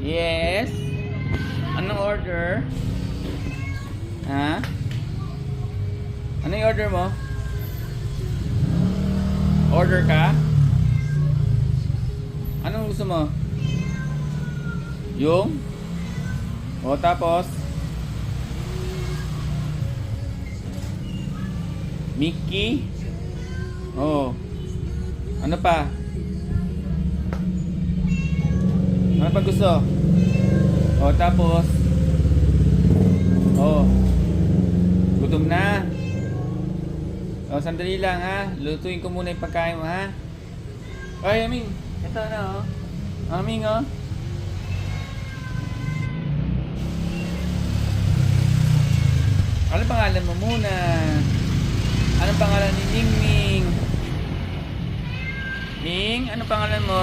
Yes. Anong order? Ha? Ano yung order mo? Order ka? Anong gusto mo? Yung? O tapos? Mickey? Oh. Ano pa? Ano pa gusto? O tapos? Oh. Gutom na. O sandali lang ha. Lutuin ko muna yung pagkain mo ha. Oy, Aming. Ito na oh. Aming oh. Ano pangalan mo muna? Anong pangalan ni Ning Ning? Ning, ano pangalan mo?